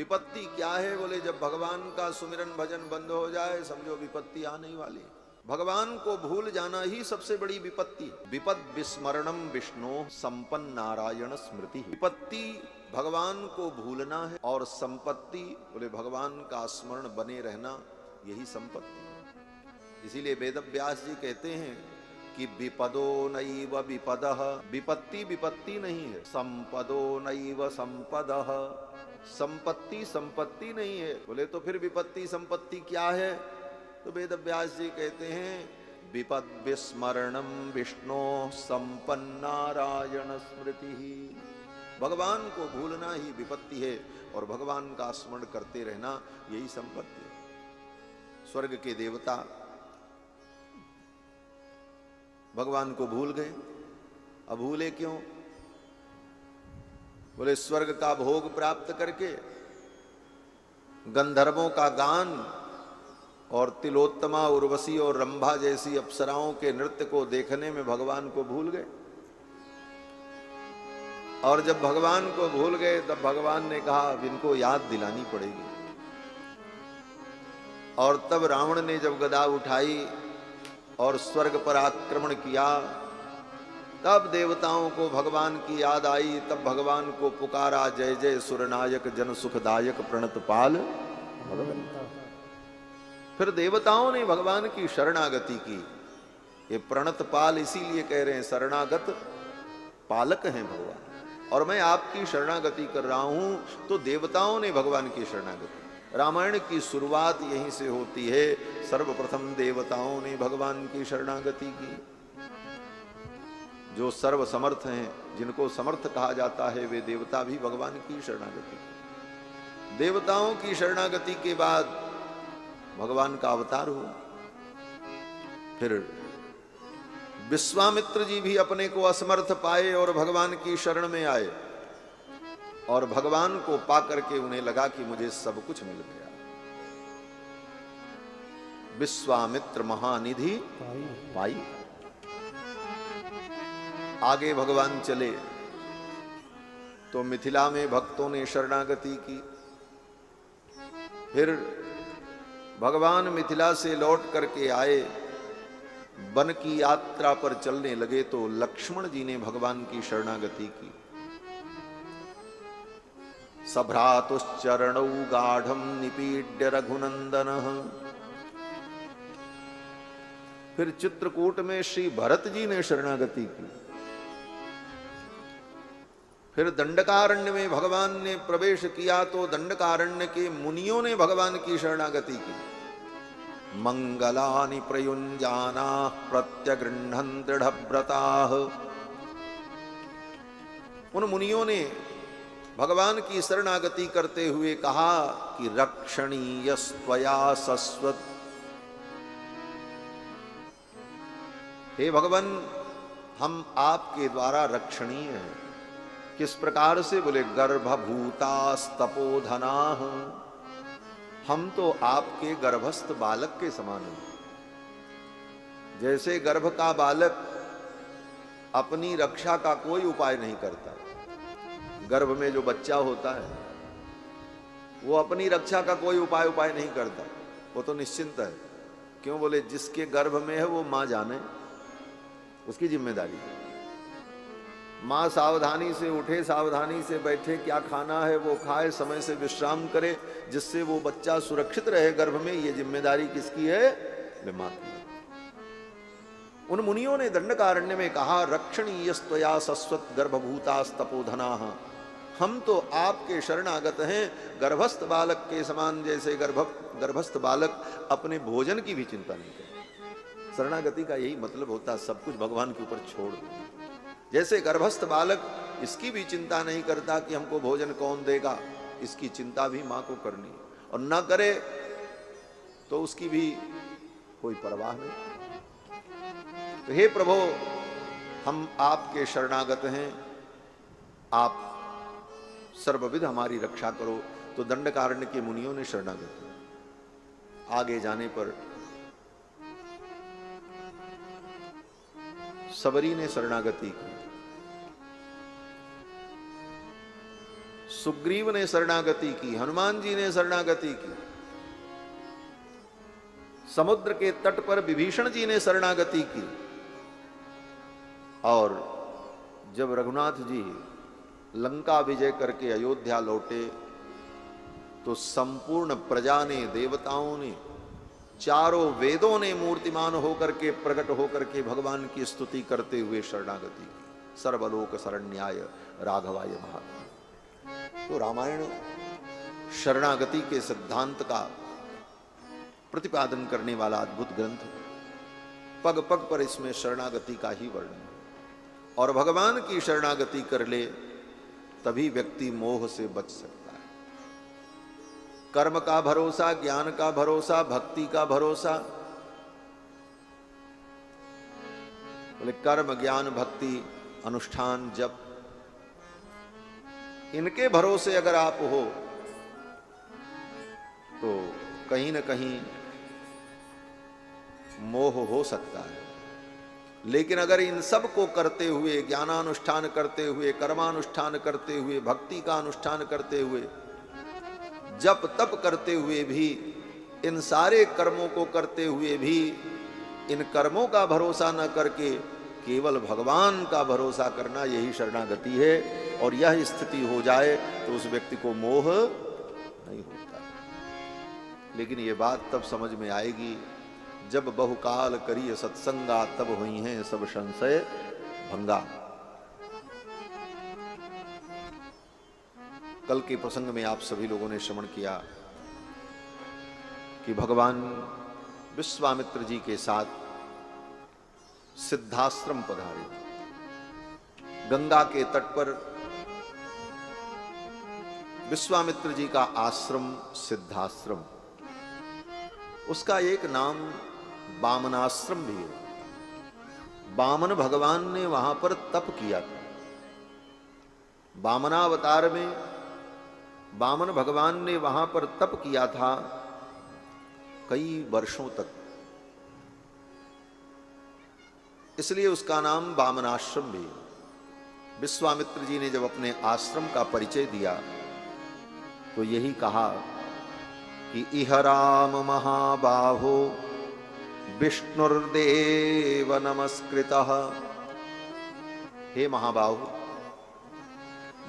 विपत्ति क्या है? बोले जब भगवान का सुमिरन भजन बंद हो जाए समझो विपत्ति आने ही वाली। भगवान को भूल जाना ही सबसे बड़ी विपत्ति। विपद विस्मरणम विष्णु संपन्न नारायण स्मृति। विपत्ति भगवान को भूलना है और संपत्ति बोले भगवान का स्मरण बने रहना, यही संपत्ति है। इसीलिए वेदव्यास जी कहते हैं कि विपदो नैव विपदः, विपत्ति विपत्ति नहीं है, संपदो नैव संपदः, संपत्ति संपत्ति नहीं है। बोले तो फिर विपत्ति संपत्ति क्या है? तो वेदव्यास जी कहते हैं विपद विस्मरणम विष्णु संपन्न नारायण स्मृति। भगवान को भूलना ही विपत्ति है और भगवान का स्मरण करते रहना यही संपत्ति है। स्वर्ग के देवता भगवान को भूल गए। अब भूले क्यों? बोले स्वर्ग का भोग प्राप्त करके गंधर्वों का गान और तिलोत्तमा उर्वशी और रंभा जैसी अप्सराओं के नृत्य को देखने में भगवान को भूल गए। और जब भगवान को भूल गए तब भगवान ने कहा अब इनको याद दिलानी पड़ेगी। और तब रावण ने जब गदा उठाई और स्वर्ग पर आक्रमण किया, तब देवताओं को भगवान की याद आई। तब भगवान को पुकारा, जय जय सुरनायक जन सुखदायक प्रणत पाल भगवंता। फिर देवताओं ने भगवान की शरणागति की। ये प्रणत पाल इसीलिए कह रहे हैं, शरणागत पालक हैं भगवान, और मैं आपकी शरणागति कर रहा हूं। तो देवताओं ने भगवान की शरणागति, रामायण की शुरुआत यहीं से होती है। सर्वप्रथम देवताओं ने भगवान की शरणागति की। जो सर्व समर्थ हैं, जिनको समर्थ कहा जाता है, वे देवता भी भगवान की शरणागति की। देवताओं की शरणागति के बाद भगवान का अवतार हुआ। फिर विश्वामित्र जी भी अपने को असमर्थ पाए और भगवान की शरण में आए, और भगवान को पाकर के उन्हें लगा कि मुझे सब कुछ मिल गया। विश्वामित्र महानिधि पाई। आगे भगवान चले तो मिथिला में भक्तों ने शरणागति की। फिर भगवान मिथिला से लौट करके आए, वन की यात्रा पर चलने लगे तो लक्ष्मण जी ने भगवान की शरणागति की। सभ्रातुश्चरणौ गाढ़ं निपीड्य रघुनंदनः। फिर चित्रकूट में श्री भरत जी ने शरणागति की। फिर दंडकारण्य में भगवान ने प्रवेश किया तो दंडकारण्य के मुनियों ने भगवान की शरणागति की। मंगलानि प्रयुञ्जाना प्रत्यगृह्णन् दृढ़व्रताः। उन मुनियों ने भगवान की शरणागति करते हुए कहा कि रक्षणीयस्त्वया सस्वत्। हे भगवान, हम आपके द्वारा रक्षणीय हैं। किस प्रकार से? बोले गर्भभूतास्तपोधनाः। हम तो आपके गर्भस्थ बालक के समान हैं। जैसे गर्भ का बालक अपनी रक्षा का कोई उपाय नहीं करता, गर्भ में जो बच्चा होता है वो अपनी रक्षा का कोई उपाय नहीं करता, वो तो निश्चिंत है। क्यों? बोले जिसके गर्भ में है वो मां जाने, उसकी जिम्मेदारी है। माँ सावधानी से उठे, सावधानी से बैठे, क्या खाना है वो खाए, समय से विश्राम करे, जिससे वो बच्चा सुरक्षित रहे गर्भ में। ये जिम्मेदारी किसकी है? माँ की। उन मुनियों ने दंडकारण्य में कहा रक्षणीयस्त्वया सस्वत् गर्भभूतास्तपोधनाः। हम तो आपके शरणागत हैं, गर्भस्थ बालक के समान। जैसे गर्भस्थ बालक अपने भोजन की भी चिंता नहीं करता। शरणागति का यही मतलब होता है, सब कुछ भगवान के ऊपर छोड़ दो। जैसे गर्भस्थ बालक इसकी भी चिंता नहीं करता कि हमको भोजन कौन देगा, इसकी चिंता भी मां को करनी है, और ना करे तो उसकी भी कोई परवाह नहीं। तो हे प्रभु, हम आपके शरणागत हैं, आप सर्वविध हमारी रक्षा करो। तो दंडकारण्य के मुनियों ने शरणागति। आगे जाने पर सबरी ने शरणागति की। सुग्रीव ने शरणागति की, हनुमान जी ने शरणागति की, समुद्र के तट पर विभीषण जी ने शरणागति की। और जब रघुनाथ जी लंका विजय करके अयोध्या लौटे तो संपूर्ण प्रजा ने, देवताओं ने, चारों वेदों ने मूर्तिमान होकर के, प्रकट होकर के भगवान की स्तुति करते हुए शरणागति की। सर्वलोक शरण्याय राघवाय महात्मा। तो रामायण शरणागति के सिद्धांत का प्रतिपादन करने वाला अद्भुत ग्रंथ। पग पग पर इसमें शरणागति का ही वर्णन। और भगवान की शरणागति कर ले तभी व्यक्ति मोह से बच सकता है। कर्म का भरोसा, ज्ञान का भरोसा, भक्ति का भरोसा, बोले कर्म, ज्ञान, भक्ति, अनुष्ठान, जप, इनके भरोसे अगर आप हो तो कहीं न कहीं मोह हो सकता है। लेकिन अगर इन सब को करते हुए, ज्ञानानुष्ठान करते हुए, कर्मानुष्ठान करते हुए, भक्ति का अनुष्ठान करते हुए, जप तप करते हुए भी, इन सारे कर्मों को करते हुए भी इन कर्मों का भरोसा न करके केवल भगवान का भरोसा करना, यही शरणागति है। और यह स्थिति हो जाए तो उस व्यक्ति को मोह नहीं होता। लेकिन ये बात तब समझ में आएगी जब बहुकाल करिए सत्संगा, तब हुई हैं सब संशय भंगा। कल के प्रसंग में आप सभी लोगों ने श्रवण किया कि भगवान विश्वामित्र जी के साथ सिद्धाश्रम पधारे। गंगा के तट पर विश्वामित्र जी का आश्रम सिद्धाश्रम, उसका एक नाम बामनाश्रम भी है। बामन भगवान ने वहां पर तप किया था। बामनावतार में बामन भगवान ने वहां पर तप किया था कई वर्षों तक, इसलिए उसका नाम बामनाश्रम भी है। विश्वामित्र जी ने जब अपने आश्रम का परिचय दिया तो यही कहा कि इह राम महाबाहो विष्णुर्देव नमस्कृतः। हे महाबाहु,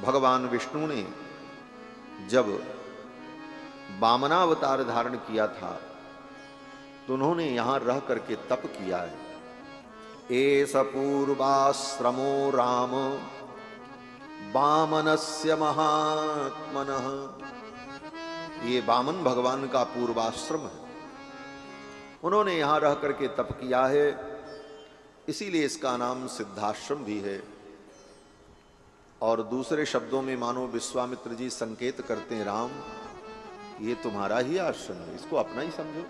भगवान विष्णु ने जब वामनावतार धारण किया था तो उन्होंने यहां रह करके तप किया है। एष पूर्वाश्रमो राम वामनस्य महात्मनः। ये वामन भगवान का पूर्वाश्रम है, उन्होंने यहां रह करके तप किया है, इसीलिए इसका नाम सिद्धाश्रम भी है। और दूसरे शब्दों में मानो विश्वामित्र जी संकेत करते हैं, राम ये तुम्हारा ही आश्रम है, इसको अपना ही समझो।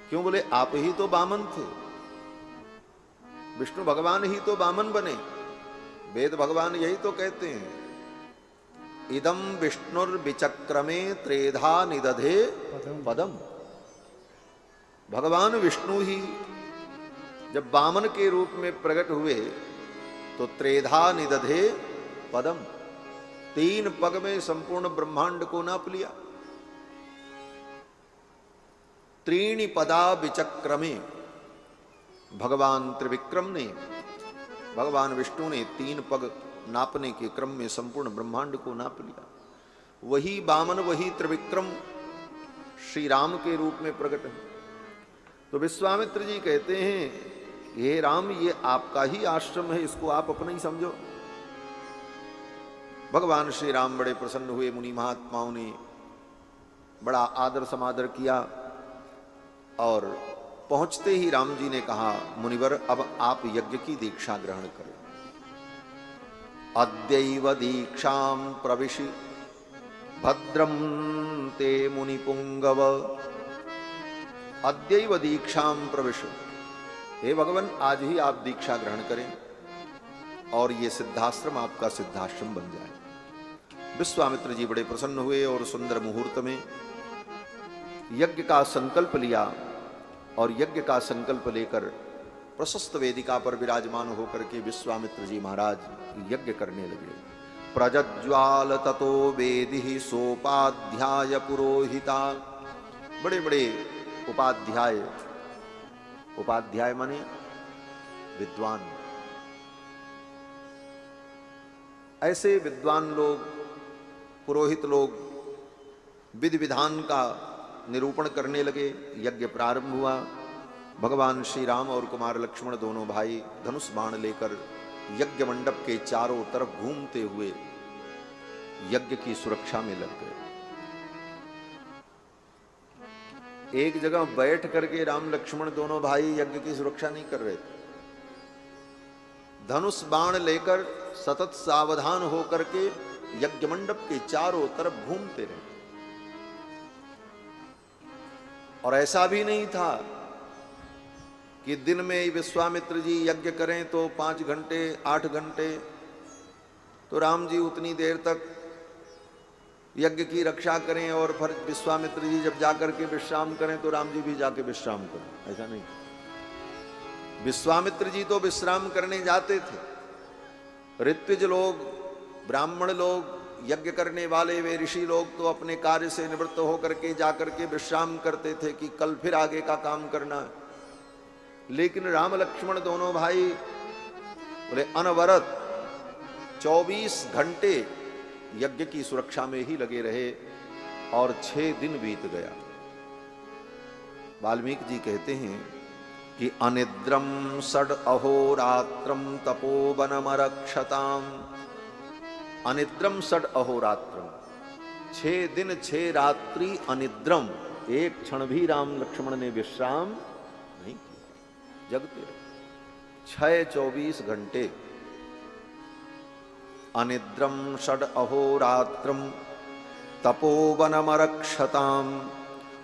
क्यों? बोले आप ही तो वामन थे, विष्णु भगवान ही तो वामन बने। वेद भगवान यही तो कहते हैं, इदम विष्णुर्विचक्रमे त्रेधा निदधे पदम। भगवान विष्णु ही जब वामन के रूप में प्रकट हुए तो त्रेधा निदधे पदम, 3 पग में संपूर्ण ब्रह्मांड को नाप लिया। त्रीणि पदा विचक्रमे, भगवान त्रिविक्रम ने, भगवान विष्णु ने 3 पग नापने के क्रम में संपूर्ण ब्रह्मांड को नाप लिया। वही वामन, वही त्रिविक्रम श्री राम के रूप में प्रकट है। तो विश्वामित्र जी कहते हैं, हे राम ये आपका ही आश्रम है, इसको आप अपना ही समझो। भगवान श्री राम बड़े प्रसन्न हुए। मुनि महात्माओं ने बड़ा आदर समादर किया और पहुंचते ही राम जी ने कहा, मुनिवर अब आप यज्ञ की दीक्षा ग्रहण करें। अद्यैव दीक्षां प्रविशि भद्रम ते मुनिपुंगव। अद्यैव दीक्षां प्रविशो, हे भगवान आज ही आप दीक्षा ग्रहण करें और ये सिद्धाश्रम आपका सिद्धाश्रम बन जाए। विश्वामित्र जी बड़े प्रसन्न हुए और सुंदर मुहूर्त में यज्ञ का संकल्प लिया और यज्ञ का संकल्प लेकर प्रशस्त वेदिका पर विराजमान होकर के विश्वामित्र जी महाराज यज्ञ करने लगे। प्रज्ज्वाल ततो वेदिहि सोपाध्याय पुरोहिता। बड़े बड़े उपाध्याय, उपाध्याय माने विद्वान, ऐसे विद्वान लोग, पुरोहित लोग विधि विधान का निरूपण करने लगे। यज्ञ प्रारंभ हुआ। भगवान श्री राम और कुमार लक्ष्मण दोनों भाई धनुष बाण लेकर यज्ञ मंडप के चारों तरफ घूमते हुए यज्ञ की सुरक्षा में लग गए। एक जगह बैठ करके राम लक्ष्मण दोनों भाई यज्ञ की सुरक्षा नहीं कर रहे थे। धनुष बाण लेकर सतत सावधान होकर के यज्ञ मंडप के चारों तरफ घूमते रहे। और ऐसा भी नहीं था कि दिन में विश्वामित्र जी यज्ञ करें तो 5 घंटे 8 घंटे, तो राम जी उतनी देर तक यज्ञ की रक्षा करें और फिर विश्वामित्र जी जब जाकर के विश्राम करें तो राम जी भी जाके विश्राम करें। ऐसा नहीं। विश्वामित्र जी तो विश्राम करने जाते थे। ऋत्विज लोग, ब्राह्मण लोग, यज्ञ करने वाले वे ऋषि लोग तो अपने कार्य से निवृत्त होकर के जाकर के विश्राम करते थे कि कल फिर आगे का काम करना है। लेकिन राम लक्ष्मण दोनों भाई बोले अनवरत 24 घंटे यज्ञ की सुरक्षा में ही लगे रहे और 6 दिन बीत गया। वाल्मीकि जी कहते हैं कि अनिद्रम षड अहोरात्रम तपोवनमरक्षताम। अनिद्रम षड अहोरात्रम, 6 दिन 6 रात्रि अनिद्रम, एक क्षण भी राम लक्ष्मण ने विश्राम नहीं किया, जगते रहे 6-24 घंटे। अनिद्रम षड अहोरात्रम तपोवनमरक्षताम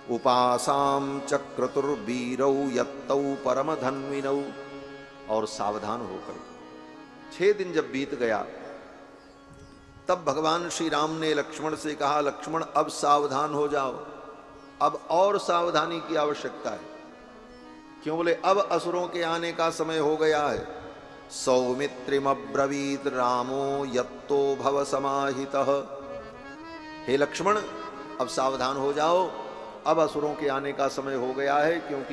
उपासाम चक्रतुर्वीरौ यत्तौ परमधन्विनौ। और सावधान होकर 6 दिन जब बीत गया तब भगवान श्री राम ने लक्ष्मण से कहा, लक्ष्मण अब सावधान हो जाओ, अब और सावधानी की आवश्यकता है। क्यों? बोले अब असुरों के आने का समय हो गया है। सौमित्रिमब्रवीत रामो यत्तो भव समाहितः। हे लक्ष्मण अब सावधान हो जाओ, अब असुरों के आने का समय हो गया है, क्योंकि